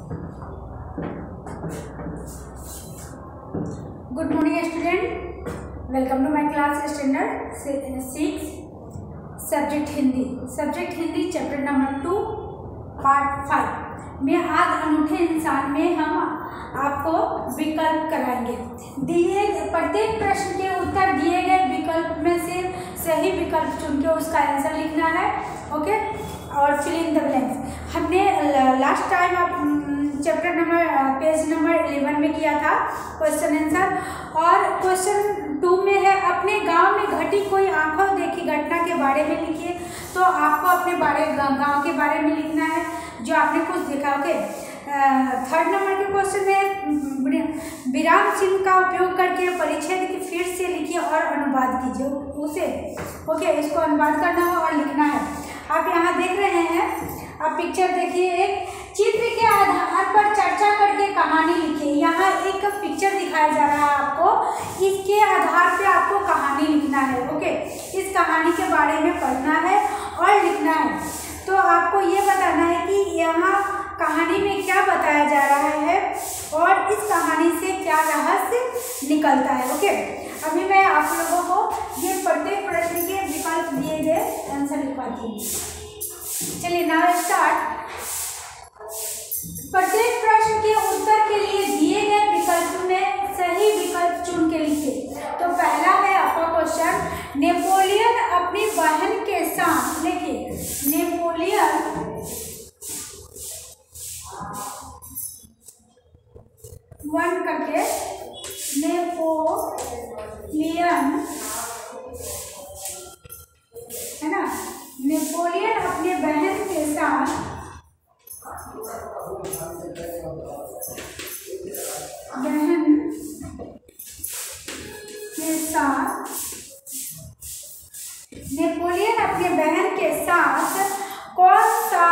Good morning student, welcome to my class standard 6 subject Hindi chapter number 2 part 5 में आज अनूठे इंसान में हम आपको विकल्प कराएंगे। दिए प्रत्येक प्रश्न के उत्तर दिए गए विकल्प में से सही विकल्प चुन के उसका आंसर लिखना है। ओके, और फिल इन द ब्लैंक्स। हमने last time chapter number page number 11 में किया था क्वेश्चन आंसर, और क्वेश्चन 2 में है अपने गांव में घटी कोई आंखों देखी घटना के बारे में लिखिए। तो आपको अपने गांव के बारे में लिखना है जो आपने कुछ देखा। ओके, थर्ड नंबर के क्वेश्चन में विराम चिन्ह का उपयोग करके परिच्छेद की फिर से लिखिए और अनुवाद कीजिए उसे। ओके, इसको अनुवाद करना है और लिखना है। आप यहाँ देख रहे हैं, आप पिक्चर देखिए, एक चित्र के आधार पर चर्चा करके कहानी लिखिए। यहाँ एक पिक्चर दिखाया जा रहा है आपको, इसके आधार पे आपको कहानी लिखना है। ओके, इस कहानी के बारे में पढ़ना है और लिखना है। तो आपको ये बताना है कि यहाँ कहानी में क्या बताया जा रहा है और इस कहानी से क्या रहस्य निकलता है। ओके, अभी मैं आप लोगों को ये प्रत्येक प्रश्न के विकल्प दिए गए आंसर लिखवाती हूँ। चलिए नाउ स्टार्ट। प्रत्येक प्रश्न के उत्तर के लिए दिए गए विकल्प में सही विकल्प चुन के लिखिए। तो पहला है आपका क्वेश्चन, नेपोलियन अपनी बहन के साथ, देखिए नेपोलियन वन करके, नेपोलियन है ना, नेपोलियन अपने बहन के साथ नेपोलियन अपने बहन के साथ कौन सा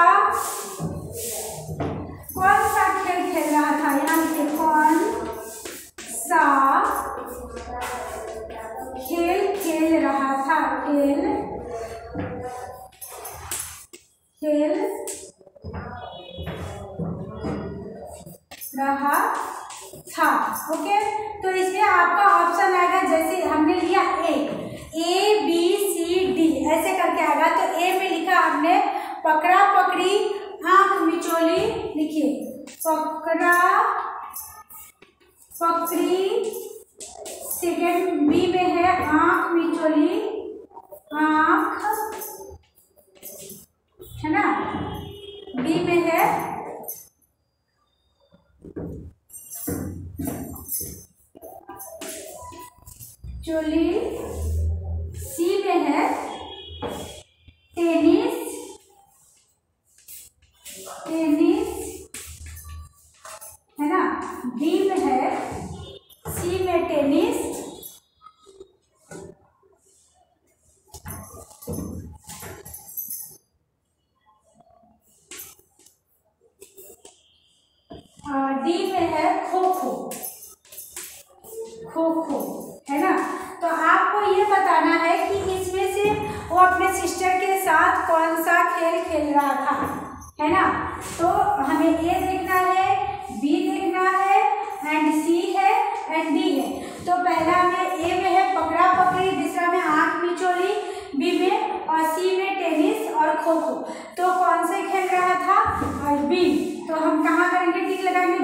खेल खेल रहा था। यहाँ लिखिए कौन सा खेल खेल रहा था, खेल रहा था। ओके, तो इसमें आपका ऑप्शन आएगा, जैसे हमने लिया ए बी सी डी ऐसे करके आएगा। तो ए में लिखा हमने पकड़ा पकड़ी आंख मिचोली, लिखिए पकड़ा पकड़ी। सेकेंड बी में है आंख मिचोली, आंख है ना, बी में है चोली, सी में है टेनिस है ना, डी में है, सी में टेनिस, डी में है खो खो है ना। तो आपको ये बताना है कि इसमें से वो अपने सिस्टर के साथ कौन सा खेल खेल रहा था, है ना। तो हमें ए देखना है, बी देखना है, एंड सी है, एंड डी है। तो पहला में ए में है पकड़ा पकड़ी, दूसरा में आंख मिचोली, बी में, और सी में टेनिस और खो खो। तो कौन से खेल रहा था, और बी। तो हम कहाँ करेंगे, टिक लगाएंगे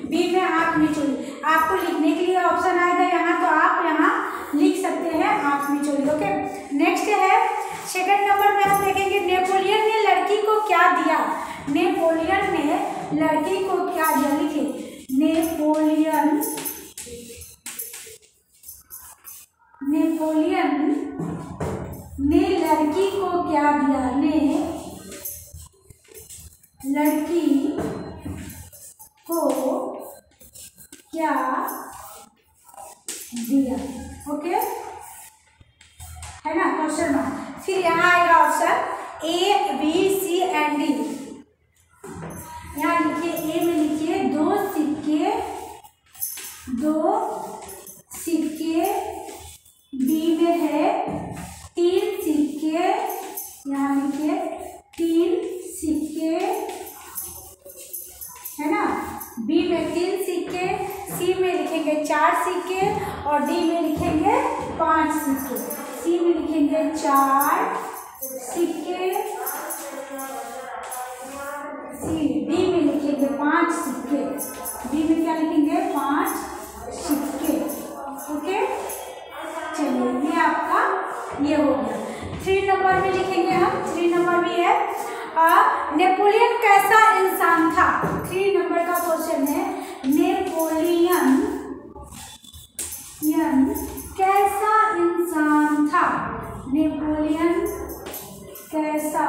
बी में आंख मिचोली। आपको लिखने के लिए ऑप्शन आएगा यहाँ, तो आप यहाँ लिख सकते हैं आंख मिचोली। ओके, नेक्स्ट है सेकंड नंबर में हम देखेंगे नेपोलियन ने लड़की को क्या दिया। नेपोलियन ने लड़की को क्या दिया, लिखिए नेपोलियन ने लड़की को क्या दिया, ने लड़की को क्या दिया। ओके, है ना क्वेश्चन मार्क। फिर यहाँ आएगा option A B C and D. यहाँ लिखिए ए में लिखिए दो सिक्के, बी में है 3 सिक्के, यहाँ लिखिए 3 सिक्के, है ना, लिखेंगे 4 सिक्के और डी में लिखेंगे 5 सिक्के। सी में लिखेंगे 4 सिक्के, डी में लिखेंगे 5 सिक्के, डी में क्या लिखेंगे 5 सिक्के। ओके, चलिए ये आपका ये हो गया। 3 नंबर में लिखेंगे हम, 3 नंबर भी है नेपोलियन कैसा इंसान था। 3 नंबर का क्वेश्चन है नेपोलियन कैसा इंसान था। नेपोलियन कैसा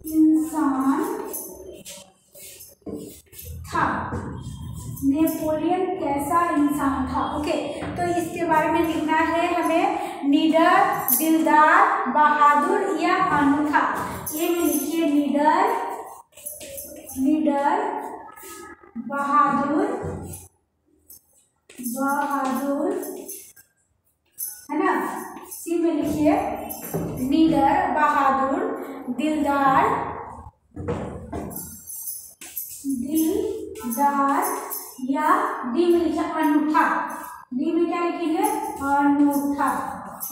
इंसान था, नेपोलियन कैसा इंसान था। ओके, तो इसके बारे में लिखना है हमें निडर, दिलदार, बहादुर या अनूठा। ये में लिखिए निडर, बहादुर है ना। सी में लिखिए निडर, बहादुर, दिलदार या डी में लिखिए अनूठा। डी में क्या लिखेंगे अनूठा।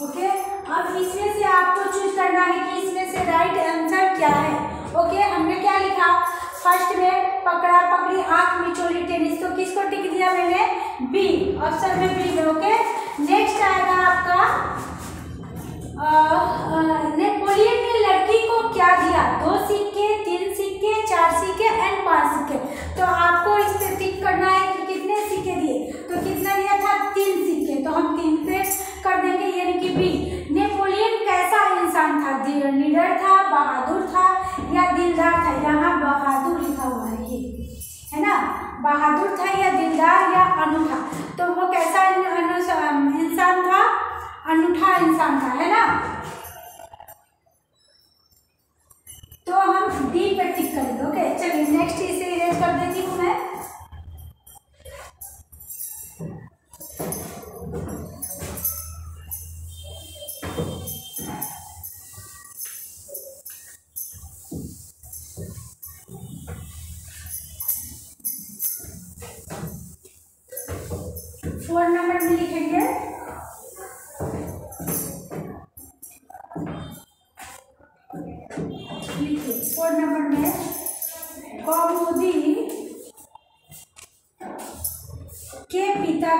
ओके, अब इसमें से आपको चूज करना है कि इसमें से राइट आंसर क्या है। ओके, हमने क्या लिखा फर्स्ट में पकड़ा पकड़ी आंख मिचोली टेनिस, तो किसको टिक दिया मैंने बी, ऑप्शन में बी में। ओके, नेक्स्ट आएगा आपका नेपोलियन ने लड़की को क्या दिया, 2 सिक्के, 3 सिक्के, 4 सिक्के एंड 5 सिक्के। तो आपको इस पे टिक करना है कि कितने सिक्के दिए, तो कितना दिया था 3 सिक्के, तो हम 3 पे कर देंगे यानी कि बी। नेपोलियन कैसा इंसान था, निडर था, बहादुर था या दिलदार था। यहाँ बहादुर लिखा हुआ है, ये है ना, बहादुर था या दिलदार या अनूठा। तो वो कैसा इंसान था, अनूठा इंसान था, है ना। तो हम डी पे टिक करेंगे। ओके, चलिए नेक्स्ट इसे इरेज कर देती हूँ मैं। फोर नंबर में लिखेंगे फोर नंबर में कौमुदी के पिता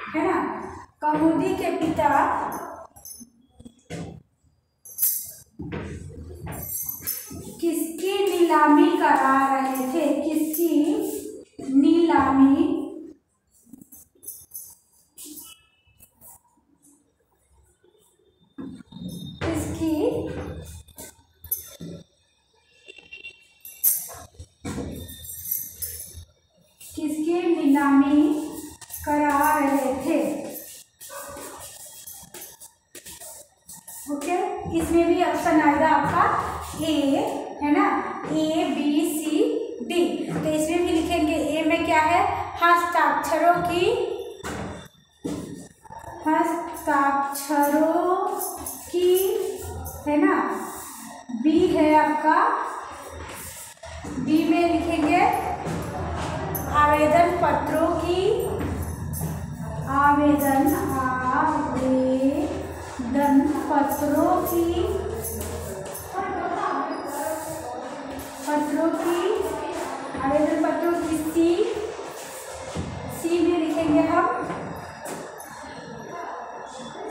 है ना, कौमुदी के पिता किसकी नीलामी करा रहे थे, किसकी नीलामी किसकी नीलामी करा रहे थे। ओके, इसमें भी ऑप्शन आएगा आपका ए, है ना, ए बी सी डी। तो इसमें भी लिखेंगे ए में क्या है हस्ताक्षरों की, है ना। बी है आपका, बी में लिखेंगे आवेदन पत्रों की, आवेदन पत्रों की आवेदन पत्रों की। सी में लिखेंगे हम,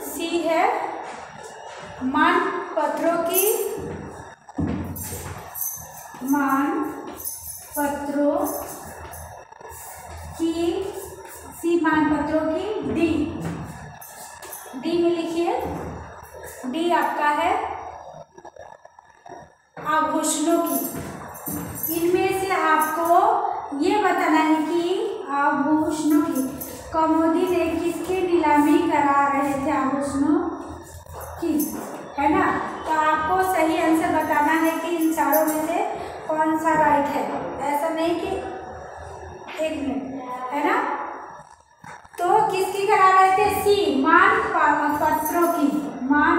सी है मान पत्रों की, सी मान पत्रों की। डी में लिखिए, डी आपका है आभूषणों की। इनमें से आपको ये बताना है कि आभूषणों की कौमुदी ने किसकी नीलामी करा रहे थे, आभूषणों की, है ना। तो आपको सही आंसर बताना है कि इन चारों में से कौन सा राइट है, ऐसा नहीं कि एक मिनट, है ना। तो किसकी करा रहे थे, सी मान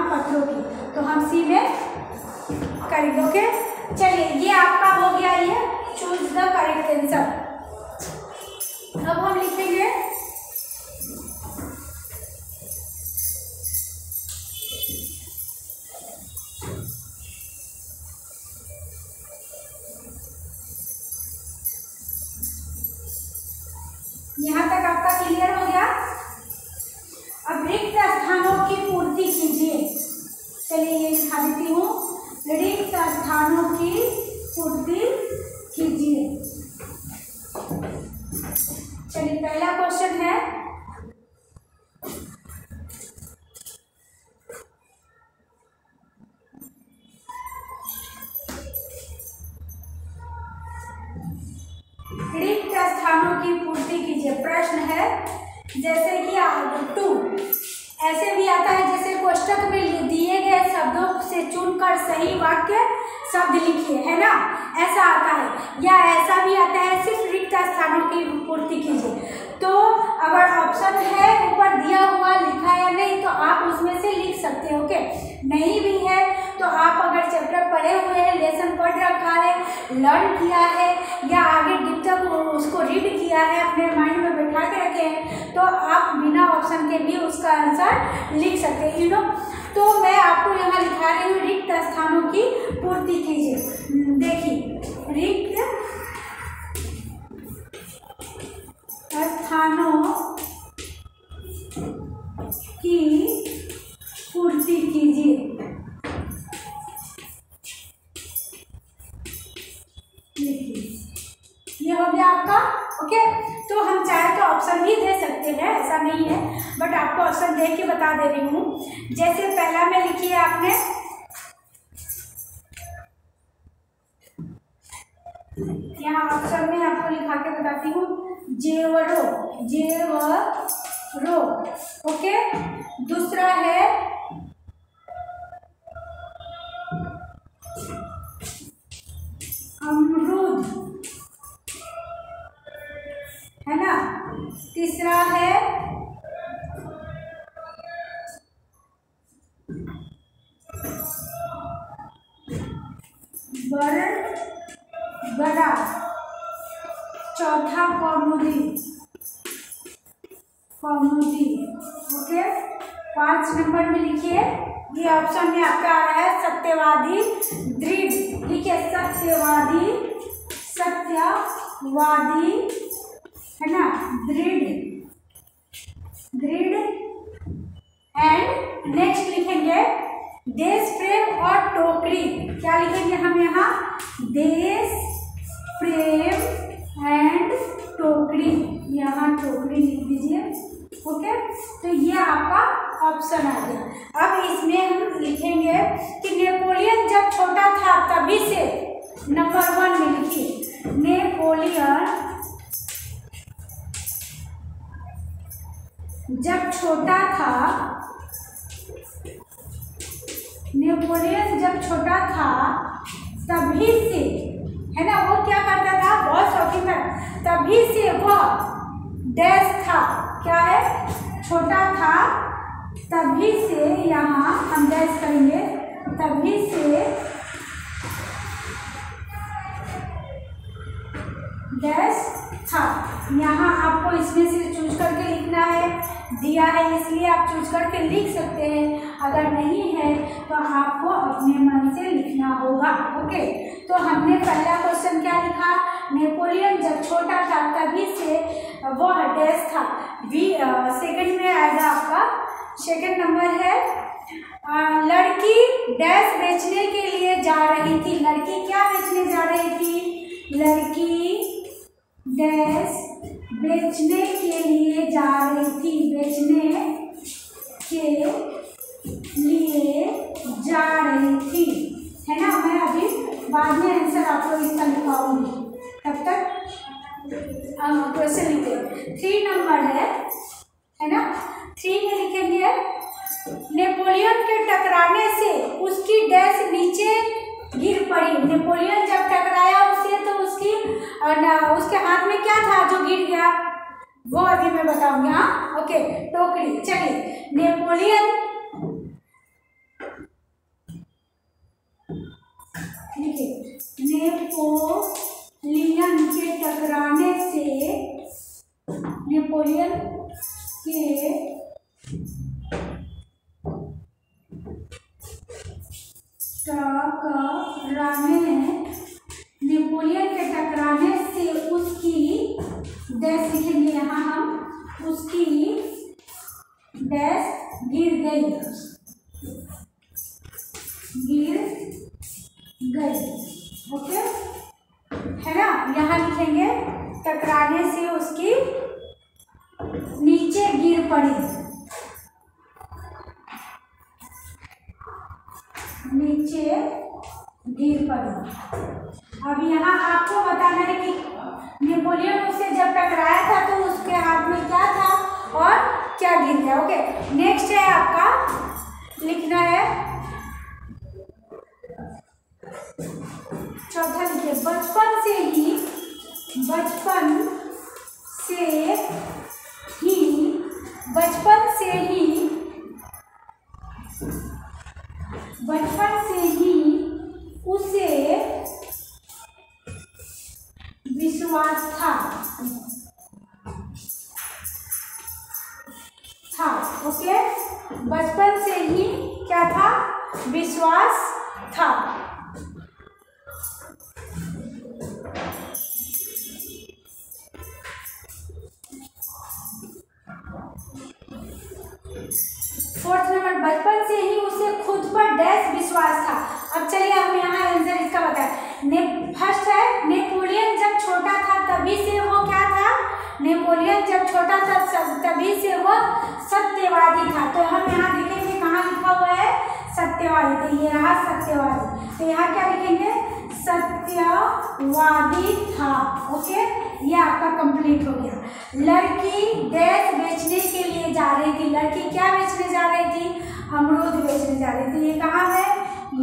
पत्रों की, तो हम सी में करेंगे। ओके, चलिए ये आपका हो गया, ये चूज द करेक्ट आंसर। अब हम लिखेंगे यहाँ तक आपका क्लियर हो गया। अब रिक्त स्थानों की पूर्ति कीजिए। चलिए ये लिखा देती हूँ, रिक्त स्थानों की पूर्ति कीजिए। चलिए पहला क्वेश्चन है, रिक्त स्थानों की पूर्ति कीजिए। प्रश्न है जैसे कि 2 ऐसे भी आता है, जैसे कोष्टक में दिए गए शब्दों से चुनकर सही वाक्य शब्द लिखिए, है ना, ऐसा आता है। या ऐसा भी आता है सिर्फ रिक्त स्थानों की पूर्ति कीजिए। तो अगर ऑप्शन है ऊपर दिया हुआ लिखा है नहीं तो आप उसमें से लिख सकते हैं। ओके, नहीं भी है तो आप अगर चैप्टर पढ़े हुए हैं, लेसन पढ़ रखा है, लर्न किया है या आगे डिटेल उसको रीड किया है, अपने माइंड में बैठा के रखे हैं, तो आप बिना ऑप्शन के भी उसका आंसर लिख सकते हैं, यू नो। तो मैं आपको यहाँ लिखा रही हूँ, रिक्त स्थानों की पूर्ति कीजिए। देखिए, रिक्त स्थानों की पूर्ति कीजिए। ये हो गया आपका। ओके, तो हम चाहे तो ऑप्शन भी दे सकते हैं, ऐसा नहीं है, बट आपको ऑप्शन देख के बता दे रही हूँ। जैसे पहला में लिखिए आपने, यहाँ ऑप्शन में आपको लिखा के बताती हूँ, जेवरो, जेवरो। ओके, दूसरा है अमरूद, है ना। तीसरा है बरगदा। चौथा कौमुदी। ओके, 5 नंबर में लिखिए, ये ऑप्शन में आपका आ रहा है सत्यवादी दृढ़। लिखिए सत्यवादी है ना, दृढ़। एंड नेक्स्ट लिखेंगे देश प्रेम और टोकरी। क्या लिखेंगे हम यहाँ, देश प्रेम एंड टोकरी, यहाँ टोकरी लिख दीजिए। ओके, तो ये आपका ऑप्शन आ गया। अब इसमें हम लिखेंगे कि नेपोलियन जब छोटा था तभी से, नंबर 1 में लिखिए, नेपोलियन जब छोटा था, तभी से, है ना, वो क्या करता था, बहुत शौकीन था, तभी से वह डैश था। क्या है, छोटा था, तभी से, यहाँ हम डैश करेंगे, तभी से डैश था। यहाँ आपको इसमें से चूज करके लिखना है, दिया है इसलिए आप चूज करके लिख सकते हैं, अगर नहीं है तो आपको अपने मन से लिखना होगा। ओके, तो हमने पहला क्वेश्चन क्या लिखा, नेपोलियन जब छोटा था तभी से वह डैश था। सेकंड में आएगा आपका, सेकंड नंबर है लड़की डैश बेचने के लिए जा रही थी। लड़की क्या बेचने जा रही थी, लड़की डैश बेचने के लिए जा रही थी, बेचने के लिए जा रही थी, है ना। मैं अभी बाद में आंसर आपको इसका लिखाऊंगी, तब तक क्वेश्चन लिखे। 3 नंबर है ना, 3 में लिखेंगे नेपोलियन के टकराने से उसकी डैश नीचे गिर पड़ी। नेपोलियन जब टकराया उससे तो उसके हाथ में क्या था जो गिर गया, वो अभी मैं बताऊंगी। हाँ, ओके, टोकरी। चलिए, नेपोलियन नेपोलियन के टकराने से नेपोलियन के टकराने से उसकी डैश लिखेंगे यहाँ हम, उसकी डैश गिर गई, ओके है ना। यहाँ लिखेंगे टकराने से उसकी नीचे गिर पड़ी, नीचे गिर पड़ी। अब यहाँ आपको बताना है कि नेपोलियन उससे जब टकराया था तो उसके हाथ में क्या था और क्या गिर गया। ओके, नेक्स्ट है आपका लिखना है चौथा, लिखिए बचपन से ही उसे विश्वास था। ओके, बचपन से ही क्या था, विश्वास था। फोर्थ नंबर, बचपन से ही उसे खुद पर डैश विश्वास था। अब चलिए हम यहाँ आंसर इसका बताएं। फर्स्ट है नेपोलियन जब छोटा था तभी से वो क्या था, नेपोलियन जब छोटा था तभी से वो सत्यवादी था। तो हम यहाँ देखेंगे कहाँ लिखा हुआ है सत्यवादी, तो ये रहा सत्यवादी। तो यहाँ क्या लिखेंगे, सत्यवादी था। ओके, ये आपका कंप्लीट हो गया। लड़की डैश बेचने के लिए जा रही थी। लड़की क्या बेचने जा रही थी, अमरूद बेचने जा रही थी। ये कहाँ है,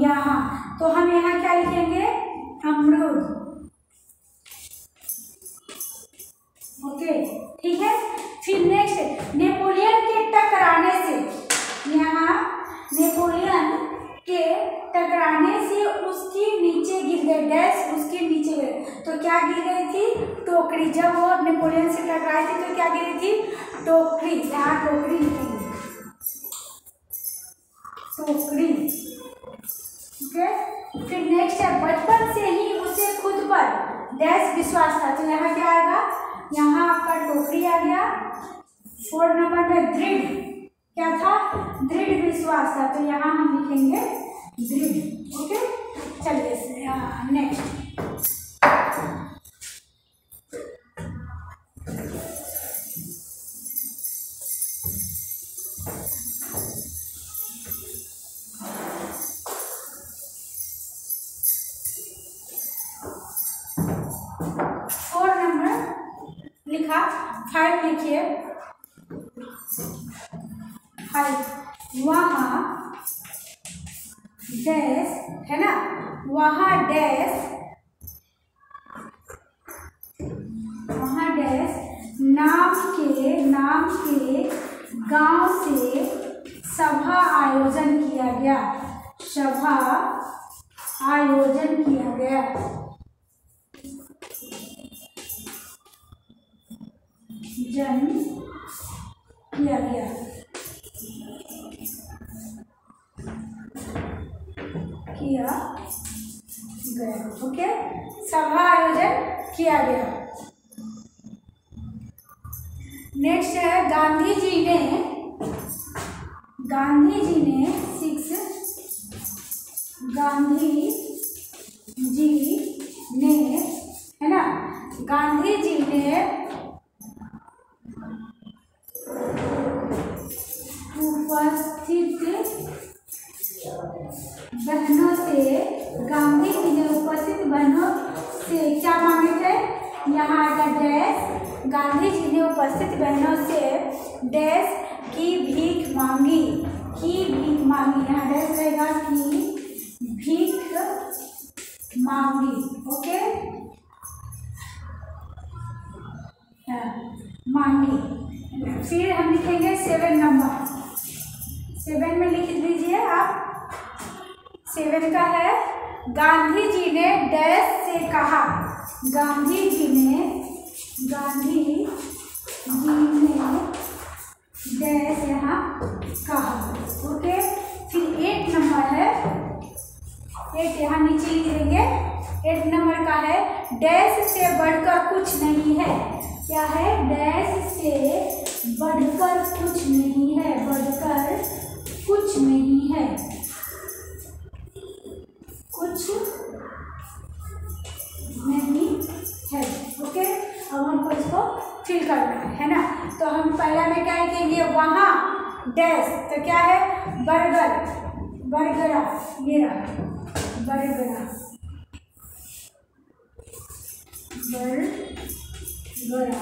यहाँ। तो हम यहाँ क्या लिखेंगे, अमरूद। ओके, ठीक है। फिर नेक्स्ट, नेपोलियन के टकराने से, यहाँ नेपोलियन के टकराने से उसकी नीचे गिर गए, डैश उसके नीचे गिरे। तो क्या गिर गई थी, टोकरी। जब वो नेपोलियन से टकराई थी तो क्या गिरी थी, टोकरी। यहाँ टोकरी लिखेंगे, टोकरी। ओके, फिर नेक्स्ट है बचपन से ही उसे खुद पर डैश विश्वास था। तो यहाँ क्या आएगा, यहाँ आपका टोकरी आ गया। 4 नंबर में दृढ़ क्या था, दृढ़ विश्वास था। तो यहाँ हम लिखेंगे दृढ़। ओके, चलिए नेक्स्ट, लिखा 5 लिखिए, 5 वहाँ डैश है ना, वहाँ डैश नाम के गांव से सभा आयोजन किया गया, सभा आयोजन किया गया। जन किया गया, ओके, सभा आयोजन किया गया। नेक्स्ट है गांधी जी ने 6, गांधी जी ने है ना, गांधी जी ने उपस्थित बहनों से, गांधी जी ने उपस्थित बहनों से क्या मांगे थे, यहाँ आएगा डैश। गांधी जी ने उपस्थित बहनों से डैश की भीख मांगी, यहाँ डैश रहेगा की भीख मांगी। ओके, मांगी। फिर हम लिखेंगे 7 नंबर, 7 में लिख दीजिए आप। 7 का है गांधी जी ने डैश से कहा, गांधी जी ने डैश यहाँ कहा। ओके, फिर 8 नंबर है, 8 यहाँ नीचे लिख देंगे। 8 नंबर का है डैश से बढ़कर कुछ नहीं है। क्या है? डैश से बढ़कर कुछ नहीं है, बढ़कर कुछ नहीं है, कुछ नहीं है। ओके, अब हमको इसको फिल करना है ना। तो हम पहला में क्या लिखेंगे? वहाँ डैश, तो क्या है? बर्गर, बरगरा, मेरा बरगरा, बरगरा।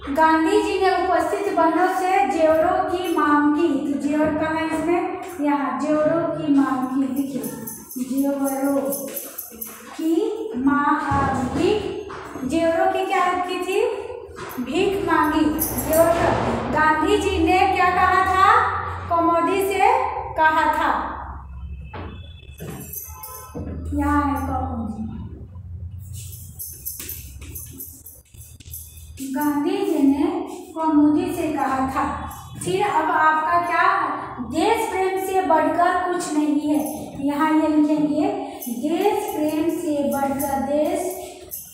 गांधी जी ने उपस्थित बहनों से जेवरों की मांग की। तो जेवर कहाँ है इसमें? यहाँ जेवरों की मांग की, देखिए जेवरों की मांग, जेवरों की क्या की थी? भीख मांगी। जेवर गांधी जी ने क्या कहा था? कमोदी से कहा था। यहाँ है कमोदी। गांधी जी ने कमोदी से कहा था। फिर अब आपका क्या? देश प्रेम से बढ़कर कुछ नहीं है। यहाँ ये लिखेंगे देश प्रेम से बढ़कर, देश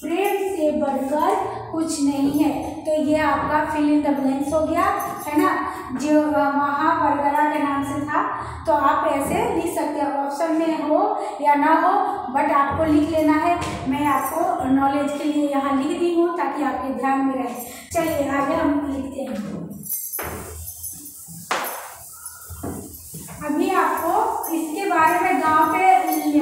प्रेम से बढ़कर कुछ नहीं है। तो ये आपका फिल इन द ब्लैंक्स हो गया, है ना। जो वहाँ बरगरा के नाम से था, तो आप ऐसे लिख सकते हैं, ऑप्शन में हो या ना हो, बट आपको लिख लेना है। मैं आपको नॉलेज के लिए यहाँ लिख दी हूँ ताकि आपके ध्यान में रहे। चलिए आगे हम लिखते हैं। अभी आपको इसके बारे में गांव पे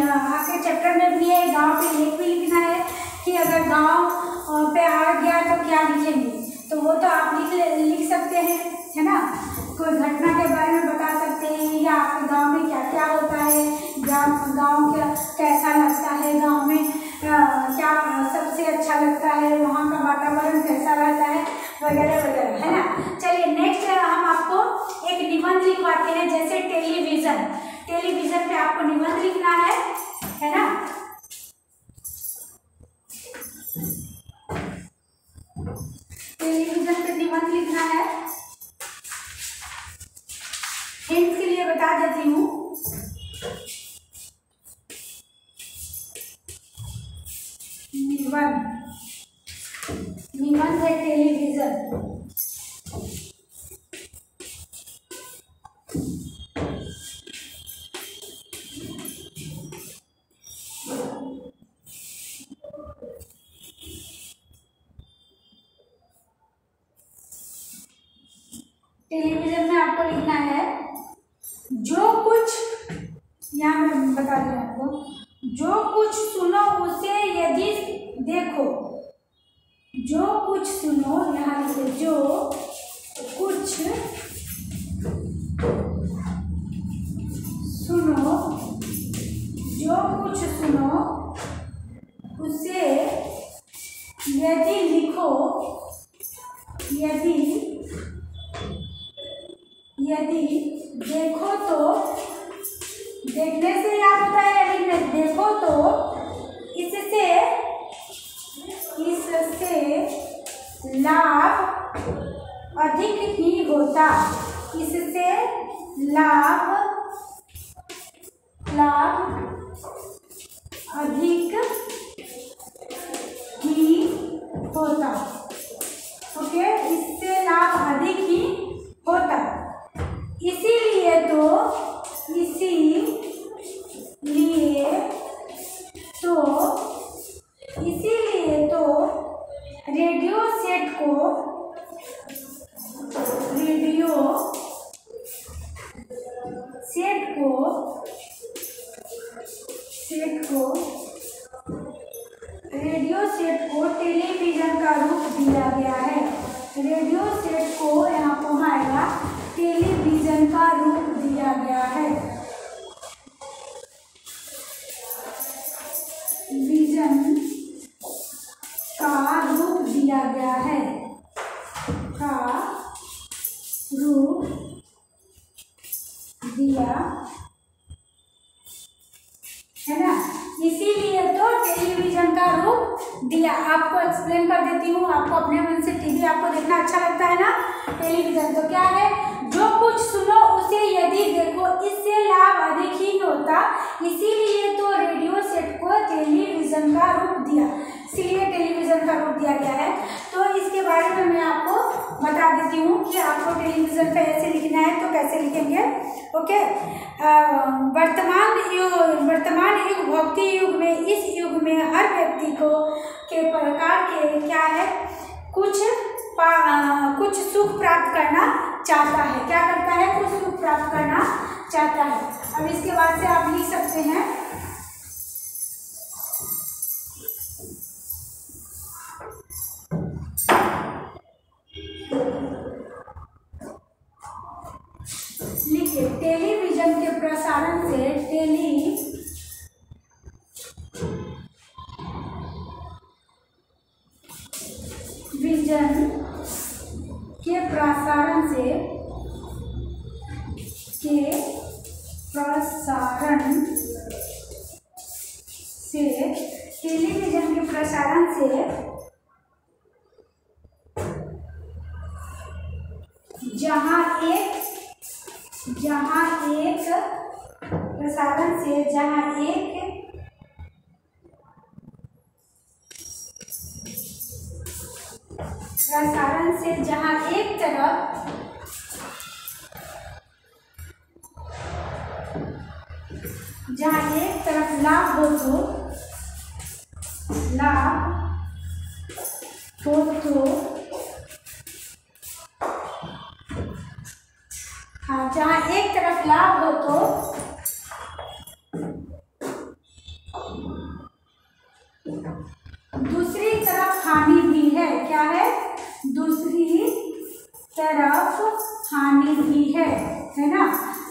आपके चैप्टर में भी है, गांव पे एक भी लिखना है कि अगर गांव पे आ गया तो क्या लिखेंगे। तो वो तो आप लिख सकते हैं, है ना। कोई घटना के बारे में बता सकते हैं, या आपके गांव में क्या क्या होता है, गांव क्या कैसा लगता है, गांव में क्या सबसे अच्छा लगता है, वहाँ का वातावरण कैसा रहता है, वगैरह वगैरह, है ना। चलिए नेक्स्ट हम आपको एक निबंध लिखवाते हैं। जैसे टेलीविज़न, टेलीविज़न पे आपको निबंध लिखना है ना। टेलीविज़न पे निबंध लिखना है। हिंट के लिए बता देती हूँ, निबंध है टेलीविज़न। टेलीविज़न में आपको लिखना है जो कुछ, यहाँ मैं बता दूँ आपको, जो कुछ सुनो उसे यदि देखो, जो कुछ सुनो, यहाँ लिखे जो कुछ सुनो, जो कुछ सुनो उसे यदि लिखो, यदि देखो तो, देखने से याद होता है, यदि देखो तो इससे लाभ अधिक ही होता, इससे लाभ अधिक ही होता। ओके, इससे लाभ अधिक ही होता। इसीलिए तो रेडियो सेट को टेलीविज़न का रूप दिया गया है। रेडियो सेट को यहाँ पर आएगा, टेलीविज़न का रूप दिया गया है। विज़न का रूप दिया गया है, का रूप दिया, है ना, इसीलिए तो टेलीविजन का रूप दिया। आपको एक्सप्लेन कर देती हूँ, आपको अपने मन से टीवी आपको देखना अच्छा लगता है ना, टेलीविजन तो क्या है, जो कुछ सुनो उसे यदि देखो, इससे लाभ अधिक ही होता, इसीलिए तो रेडियो सेट को टेलीविजन का रूप दिया, इसीलिए टेलीविजन का रूप दिया गया है। तो इसके बारे में मैं आपको बता देती हूँ कि आपको टेलीविजन पे ऐसे लिखना है तो कैसे लिखेंगे। ओके, वर्तमान युग भौतिक युग में, इस युग में हर व्यक्ति को के प्रकार के क्या है, कुछ सुख प्राप्त करना चाहता है। क्या करता है? कुछ सुख प्राप्त करना चाहता है। अब इसके बाद से आप लिख सकते हैं, लिखिए, टेलीविजन के प्रसारण से, टेलीविजन के प्रसारण से, टेलीविजन के प्रसारण से जहाँ एक तरफ लाभ हो तो हाँ, जहाँ एक तरफ लाभ हो तो दूसरी तरफ हानि भी है। क्या है? दूसरी तरफ हानि भी है ना।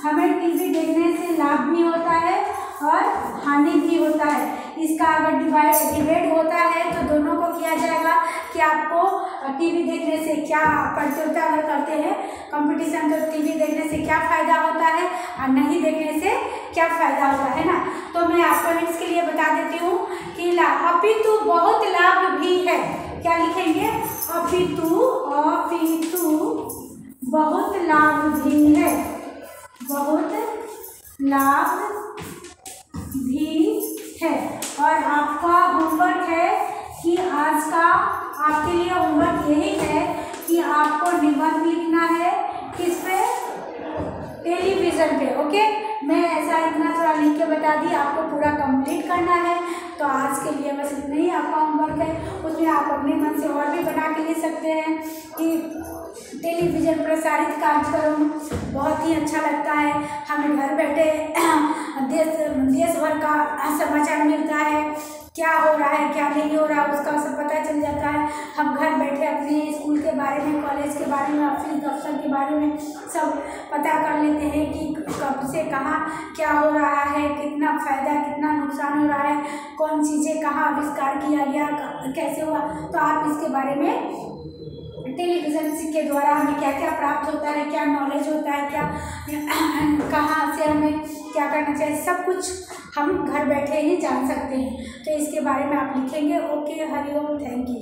हमें टीवी देखने से लाभ भी होता है और हानि भी होता है। इसका अगर डिबेट होता है तो दोनों को किया जाएगा कि आपको टीवी देखने से क्या, प्रतियोगिता अगर करते हैं कंपटीशन, तो टीवी देखने से क्या फ़ायदा होता है और नहीं देखने से क्या फ़ायदा होता है ना। तो मैं आपको इसके लिए बता देती हूँ कि अपितु बहुत लाभ भी है। क्या लिखेंगे? अपितु बहुत लाभ भी है, बहुत लाभ भी है। और आपका होमवर्क है कि आज का आपके लिए होमवर्क यही है कि आपको निबंध लिखना है, किस पे? टेलीविजन पे। ओके, मैं ऐसा इतना थोड़ा लिख के बता दी, आपको पूरा कंप्लीट करना है। तो आज के लिए बस इतना ही आपका होमवर्क है। उसमें आप अपने मन से और भी बना के लिख सकते हैं कि टेलीविजन प्रसारित कार्यक्रम बहुत ही अच्छा लगता है। हमें घर बैठे देश भर का समाचार मिलता है, क्या हो रहा है क्या नहीं हो रहा उसका सब पता चल जाता है। हम घर बैठे अपने स्कूल के बारे में, कॉलेज के बारे में, ऑफिस दफ्तर के बारे में सब पता कर लेते हैं कि कब से कहाँ क्या हो रहा है, कितना फ़ायदा कितना नुकसान हो रहा है, कौन चीज़ें कहाँ आविष्कार किया गया, कैसे हुआ। तो आप इसके बारे में टेलीविज़न के द्वारा हमें क्या क्या प्राप्त होता है, क्या नॉलेज होता है, क्या कहाँ से हमें क्या करना चाहिए, सब कुछ हम घर बैठे ही जान सकते हैं। तो इसके बारे में आप लिखेंगे। Okay, Hariom, thank you.